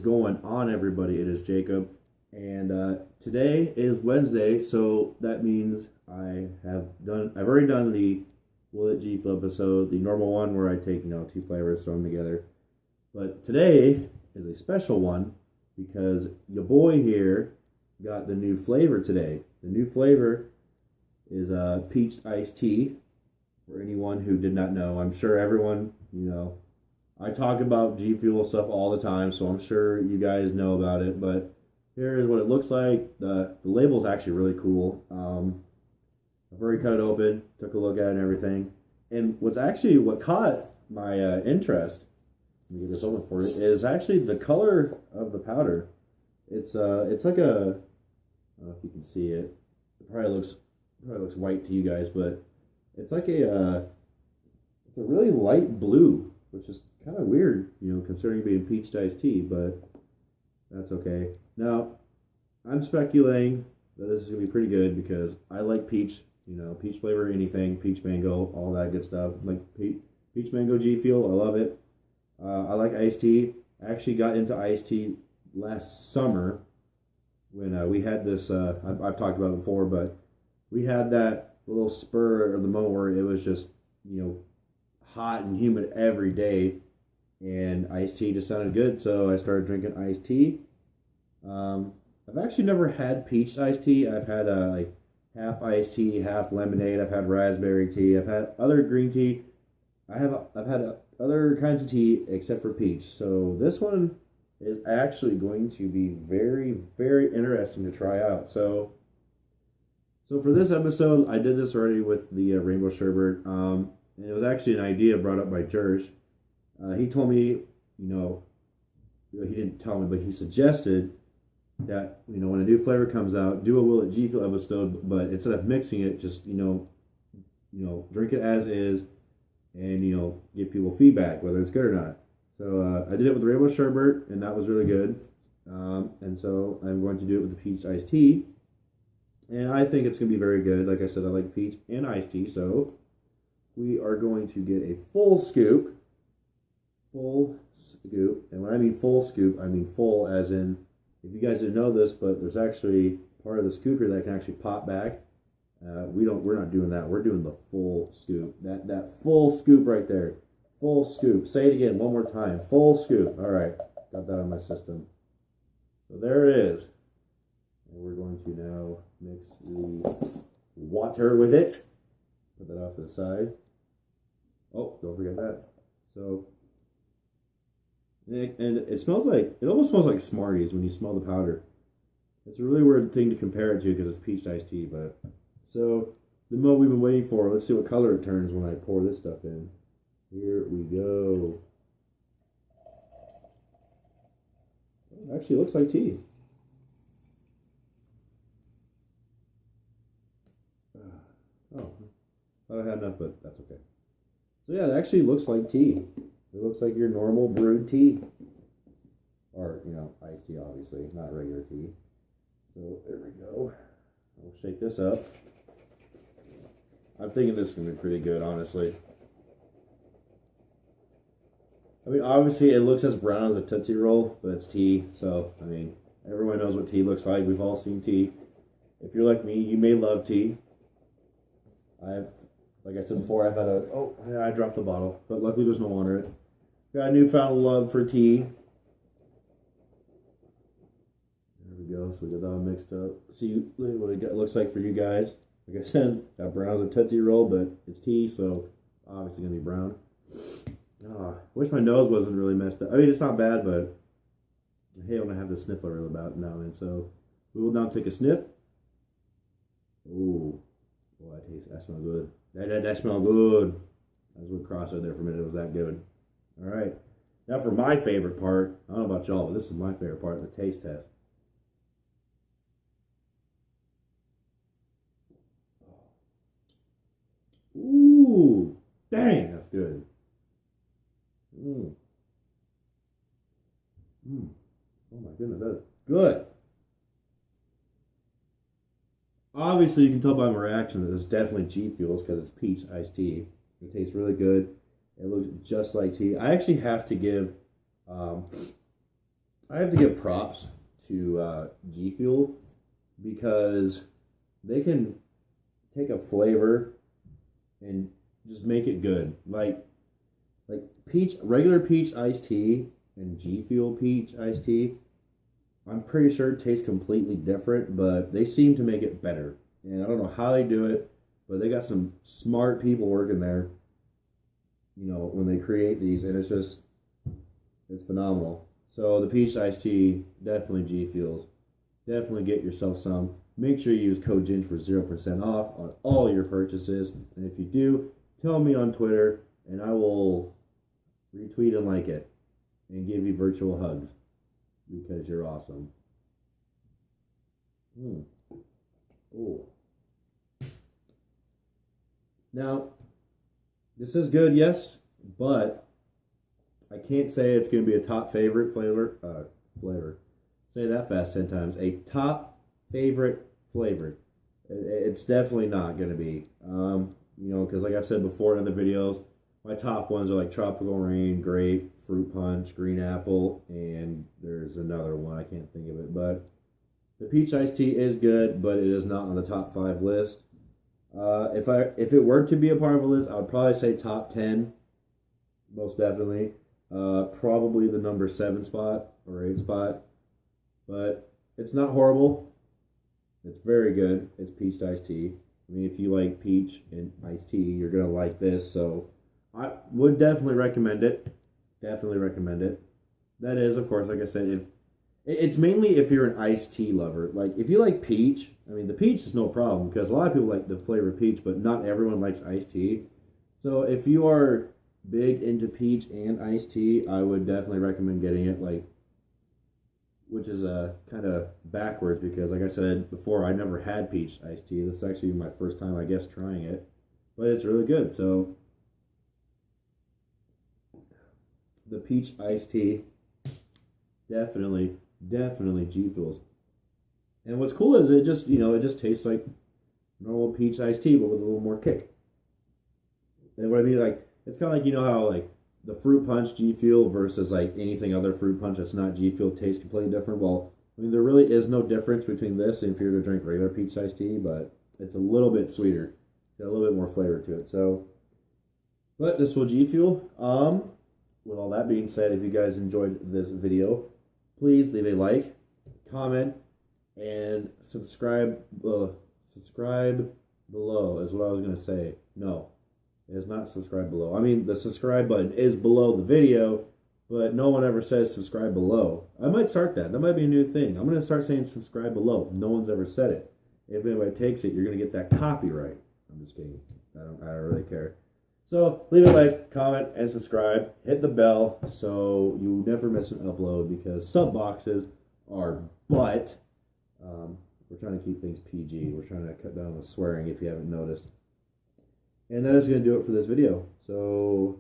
going on, everybody? It is Jacob, and today is Wednesday, so that means I've already done the Will It Gfuel episode, the normal one where I take two flavors, throw them together. But today is a special one because your boy here got the new flavor today. The new flavor is peach iced tea. For anyone who did not know, I'm sure everyone, I talk about Gfuel stuff all the time, so I'm sure you guys know about it. But here is what it looks like. The label is actually really cool. I've already cut it open, took a look at it and everything. And what caught my interest, let me get this open for you, is actually the color of the powder. It's like a, I don't know if you can see it. It probably looks white to you guys, but it's like it's a really light blue, which is kind of weird, considering being peach iced tea, but that's okay. Now, I'm speculating that this is going to be pretty good because I like peach, peach flavor, anything, peach mango, all that good stuff. Like peach mango Gfuel, I love it. I like iced tea. I actually got into iced tea last summer when we had this, I've talked about it before, but we had that little spur or the moment where it was just, hot and humid every day, and iced tea just sounded good, so I started drinking iced tea. I've actually never had peach iced tea. I've had like half iced tea, half lemonade. I've had raspberry tea. I've had other green tea. I've had other kinds of tea except for peach. So this one is actually going to be very, very interesting to try out. So for this episode, I did this already with the rainbow sherbet. And it was actually an idea brought up by Jersh. He told me, he didn't tell me, but he suggested that, when a new flavor comes out, do a Will It Gfuel episode, but instead of mixing it, just, drink it as is and, give people feedback, whether it's good or not. So I did it with the rainbow sherbet, and that was really good. And so I'm going to do it with the peach iced tea. And I think it's going to be very good. Like I said, I like peach and iced tea, so we are going to get a full scoop. And when I mean full scoop, I mean full as in, if you guys didn't know this, but there's actually part of the scoop here that can actually pop back. We're not doing that. We're doing the full scoop. That full scoop right there. Full scoop. Say it again one more time. Full scoop. All right. Got that on my system. So there it is. And we're going to now mix the water with it. Put that off to the side. Oh, don't forget that. So, and it almost smells like Smarties when you smell the powder. It's a really weird thing to compare it to because it's peach iced tea, but, so, the moment we've been waiting for, let's see what color it turns when I pour this stuff in. Here we go. It actually looks like tea. Oh, thought I had enough, but that's okay. So yeah, it actually looks like tea. It looks like your normal brewed tea. Or, iced tea, obviously, not regular tea. So there we go. I'll shake this up. I'm thinking this is going to be pretty good, honestly. I mean, obviously it looks as brown as a Tootsie Roll, but it's tea. So, I mean, everyone knows what tea looks like. We've all seen tea. If you're like me, you may love tea. Like I said before, I dropped the bottle, but luckily there's no water in it. Got a newfound love for tea. There we go, so we got that all mixed up. See what it looks like for you guys. Like I said, got brown as a Tootsie Roll, but it's tea, so obviously going to be brown. Wish my nose wasn't really messed up. I mean, it's not bad, but I hate when I have to sniff real about now and then. So we will now take a sniff. Ooh. Boy, that smells good. That smells good. I was with cross out there for a minute. It was that good. All right. Now for my favorite part. I don't know about y'all, but this is my favorite part, the taste test. Ooh. Dang, that's good. Oh my goodness, that is good. Obviously, you can tell by my reaction that it's definitely Gfuel's because it's peach iced tea. It tastes really good. It looks just like tea. I actually have to give I have to give props to Gfuel because they can take a flavor and just make it good. Like regular peach iced tea and Gfuel peach iced tea, I'm pretty sure it tastes completely different, but they seem to make it better. And I don't know how they do it, but they got some smart people working there, when they create these, and it's phenomenal. So the peach iced tea, definitely Gfuel's. Definitely get yourself some. Make sure you use code GINGE for 0% off on all your purchases. And if you do, tell me on Twitter, and I will retweet and like it and give you virtual hugs because you're awesome. Oh. Now, this is good, yes, but I can't say it's going to be a top favorite flavor. Say that fast 10 times. A top favorite flavor. It's definitely not going to be. Because like I've said before in the videos, my top ones are like tropical rain, grape, fruit punch, green apple, and there's another one, I can't think of it. But the peach iced tea is good, but it is not on the top 5 list. If it were to be a part of a list, I would probably say top 10, most definitely. Probably the number 7 spot or 8 spot, but it's not horrible. It's very good. It's peach iced tea. I mean, if you like peach and iced tea, you're gonna like this. So I would definitely recommend it. Definitely recommend it. That is, of course, like I said, it's mainly if you're an iced tea lover. Like, if you like peach, I mean, the peach is no problem because a lot of people like the flavor of peach, but not everyone likes iced tea. So if you are big into peach and iced tea, I would definitely recommend getting it, which is kind of backwards because, like I said before, I never had peach iced tea. This is actually my first time, I guess, trying it, but it's really good. So the peach iced tea, definitely Gfuel's. And what's cool is it just tastes like normal peach iced tea, but with a little more kick. And what I mean, it's kind of like, how the fruit punch Gfuel versus anything other fruit punch that's not Gfuel tastes completely different. Well, I mean, there really is no difference between this and if you were to drink regular peach iced tea, but it's a little bit sweeter, got a little bit more flavor to it. So, but this will Gfuel. With all that being said, if you guys enjoyed this video, please leave a like, comment, and subscribe. Subscribe below is what I was gonna say. No. It is not subscribe below. I mean, the subscribe button is below the video, but no one ever says subscribe below. I might start that. That might be a new thing. I'm going to start saying subscribe below. No one's ever said it. If anybody takes it, you're going to get that copyright. I'm just kidding. I don't really care. So leave a like, comment, and subscribe. Hit the bell so you never miss an upload because sub boxes are butt. We're trying to keep things PG. We're trying to cut down the swearing if you haven't noticed. And that is going to do it for this video. So